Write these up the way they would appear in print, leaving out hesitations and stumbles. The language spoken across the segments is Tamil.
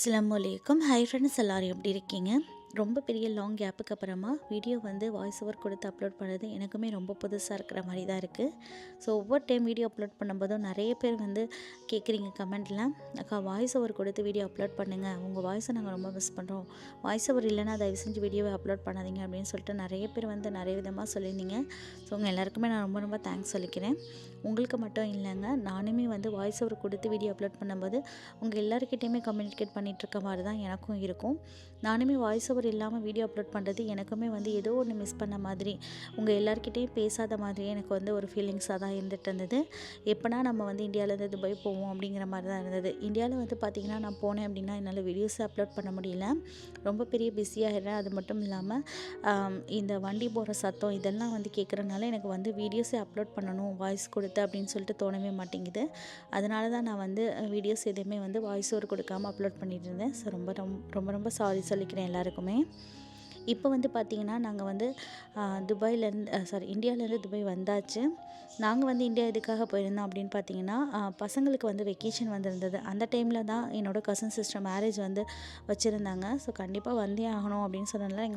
அஸ்ஸலாமு அலைக்கும். ஹாய் ஃப்ரெண்ட்ஸ், எல்லோரும் எப்படி இருக்கீங்க? ரொம்ப பெரிய லாங் கேப்புக்கு அப்புறமா வீடியோ வாய்ஸ் ஓவர் கொடுத்து அப்லோட் பண்ணது எனக்குமே ரொம்ப புதுசாக இருக்கிற மாதிரி தான் இருக்குது. ஸோ ஒவ்வொரு டைம் வீடியோ அப்லோட் பண்ணும்போதும் நிறைய பேர் கேட்குறீங்க கமெண்ட்டில், அக்கா வாய்ஸ் ஓவர் கொடுத்து வீடியோ அப்லோட் பண்ணுங்கள், உங்கள் வாய்ஸை நாங்கள் ரொம்ப மிஸ் பண்ணுறோம், வாய்ஸ் ஓவர் இல்லைன்னா தயவு செஞ்சு வீடியோவை அப்லோட் பண்ணாதீங்க அப்படின்னு சொல்லிட்டு நிறைய பேர் நிறைய விதமாக சொல்லியிருந்தீங்க. ஸோ உங்கள் எல்லாருக்குமே நான் ரொம்ப ரொம்ப தேங்க்ஸ் சொல்லிக்கிறேன். உங்களுக்கு மட்டும் இல்லைங்க, நானுமே வாய்ஸ் ஓவர் கொடுத்து வீடியோ அப்லோட் பண்ணும்போது உங்கள் எல்லாருக்கிட்டையுமே கம்யூனிகேட் பண்ணிகிட்ருக்க மாதிரி தான் எனக்கும் இருக்கும். நானுமே வாய்ஸ் ஓவர் இல்லாமல் வீடியோ அப்லோட் பண்ணுறது எனக்குமே ஏதோ ஒன்று மிஸ் பண்ண மாதிரி, உங்கள் எல்லாருக்கிட்டையும் பேசாத மாதிரியே எனக்கு ஒரு ஃபீலிங்ஸாக தான் இருந்துகிட்டு இருந்தது. எப்போனா நம்ம இந்தியாவிலேருந்து துபாய் போவோம் அப்படிங்கிற மாதிரி தான் இருந்தது. இந்தியாவில் பார்த்திங்கன்னா நான் போனேன் அப்படின்னா என்னால் வீடியோஸை அப்லோட் பண்ண முடியல, ரொம்ப பெரிய பிஸியாகிடுறேன். அது மட்டும் இல்லாமல் இந்த வண்டி போகிற சத்தம் இதெல்லாம் கேட்குறதுனால எனக்கு வீடியோஸை அப்லோட் பண்ணணும் வாய்ஸ் கொடுத்து அப்படின்னு சொல்லிட்டு தோணவே மாட்டேங்குது. அதனால தான் நான் வீடியோஸ் எதுவுமே வாய்ஸ் ஓவர் கொடுக்காமல் அப்லோட் பண்ணிட்டு இருந்தேன். ஸோ ரொம்ப ரொம்ப ரொம்ப சாரி சொல்லிக்கிறேன் எல்லாருக்குமே. இப்போ பார்த்திங்கன்னா நாங்கள் இந்தியாவிலேருந்து துபாய் வந்தாச்சு. நாங்கள் இந்தியா எதுக்காக போயிருந்தோம் அப்படின்னு பார்த்தீங்கன்னா, பசங்களுக்கு வெக்கேஷன் வந்திருந்தது. அந்த டைமில் தான் என்னோடய கசின் சிஸ்டர் மேரேஜ் வச்சுருந்தாங்க. ஸோ கண்டிப்பாக வந்தே ஆகணும் அப்படின்னு சொன்னதுனால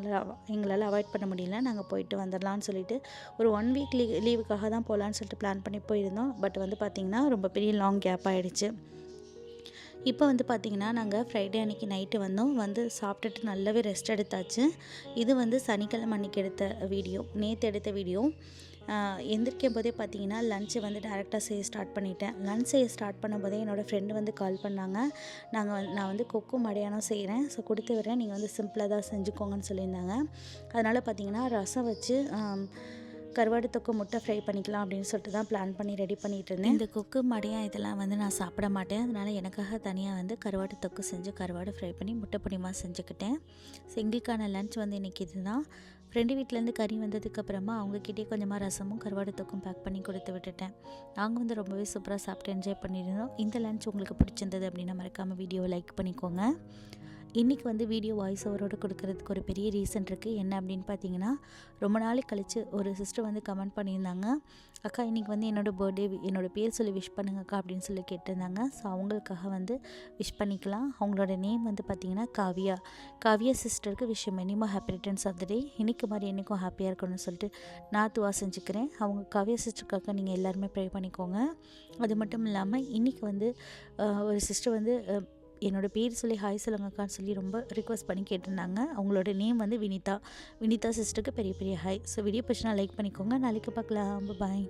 எங்களால் அவாய்ட் பண்ண முடியல. நாங்கள் போயிட்டு வந்துடலான்னு சொல்லிட்டு ஒரு 1 வீக் லீவுக்காக தான் போகலான்னு சொல்லிட்டு பிளான் பண்ணி போயிருந்தோம். பட் பார்த்திங்கன்னா ரொம்ப பெரிய லாங் கேப் ஆகிடுச்சு. இப்போ பார்த்திங்கன்னா நாங்கள் ஃப்ரைடே அன்றைக்கி நைட்டு சாப்பிட்டுட்டு நல்லாவே ரெஸ்ட் எடுத்தாச்சு. இது சனிக்கிழமை அன்றைக்கி எடுத்த வீடியோ, நேற்று எடுத்த வீடியோ. எந்திரிக்கும் போதே பார்த்திங்கன்னா லஞ்சை டேரெக்டாக செய்ய ஸ்டார்ட் பண்ணிட்டேன். லஞ்ச் செய்ய ஸ்டார்ட் பண்ணும்போதே என்னோடய ஃப்ரெண்டு கால் பண்ணாங்க. நான் கொக்கு மடையானம் செய்கிறேன், ஸோ கொடுத்து விட்றேன், நீங்கள் சிம்பிளாக தான் செஞ்சுக்கோங்கன்னு சொல்லியிருந்தாங்க. அதனால் பார்த்திங்கன்னா ரசம் வச்சு கருவாடு தொக்கு முட்டை ஃப்ரை பண்ணிக்கலாம் அப்படின்னு சொல்லிட்டு தான் பிளான் பண்ணி ரெடி பண்ணிகிட்டு இருந்தேன். இந்த கொக்கு மடையாக இதெல்லாம் நான் சாப்பிட மாட்டேன். அதனால் எனக்காக தனியாக கருவாடு தொக்கு செஞ்சு கருவாடு ஃப்ரை பண்ணி முட்டை பொடிமாக செஞ்சுக்கிட்டேன். ஸோ எங்களுக்கான லன்ச் இன்றைக்கி இதுதான். ஃப்ரெண்டு வீட்டிலேருந்து கறி வந்ததுக்கப்புறமா அவங்கக்கிட்டே கொஞ்சமாக ரசமும் கருவாடு தொக்கும் பேக் பண்ணி கொடுத்து விட்டுட்டேன். நாங்கள் ரொம்பவே சூப்பராக சாப்பிட்டு என்ஜாய் பண்ணியிருந்தோம். இந்த லன்ச் உங்களுக்கு பிடிச்சிருந்தது அப்படின்னா மறக்காமல் வீடியோவை லைக் பண்ணிக்கோங்க. இன்றைக்கி வீடியோ வாய்ஸ் ஓவரோடு கொடுக்கறதுக்கு ஒரு பெரிய ரீசன் இருக்குது. என்ன அப்படின்னு பார்த்தீங்கன்னா, ரொம்ப நாளைக்கு கழித்து ஒரு சிஸ்டர் கமெண்ட் பண்ணியிருந்தாங்க, அக்கா இன்றைக்கி என்னோடய பர்த்டே, என்னோடய பேர் சொல்லி விஷ் பண்ணுங்கக்கா அப்படின்னு சொல்லி கேட்டிருந்தாங்க. ஸோ அவங்களுக்காக விஷ் பண்ணிக்கலாம். அவங்களோட நேம் பார்த்திங்கன்னா காவியா. காவியா சிஸ்டருக்கு wish many more happy returns of the day. இன்றைக்கி மாதிரி என்றைக்கும் ஹாப்பியாக இருக்கணும்னு சொல்லிட்டு நான் துவா செஞ்சுக்கிறேன். அவங்க காவியா சிஸ்டருக்காக நீங்கள் எல்லாருமே ப்ரே பண்ணிக்கோங்க. அது மட்டும் இல்லாமல் இன்றைக்கி ஒரு சிஸ்டர் என்னோடய பேர் சொல்லி ஹாய் சொல்லுங்கக்கான்னு சொல்லி ரொம்ப ரிக்வஸ்ட் பண்ணி கேட்டிருந்தாங்க. அவங்களோட நேம் வினிதா. வினிதா சிஸ்டருக்கு பெரிய பெரிய ஹாய். ஸோ வீடியோ பிடிச்சினா லைக் பண்ணிக்கோங்க. நாளைக்கு பார்க்கலாம். பாய்.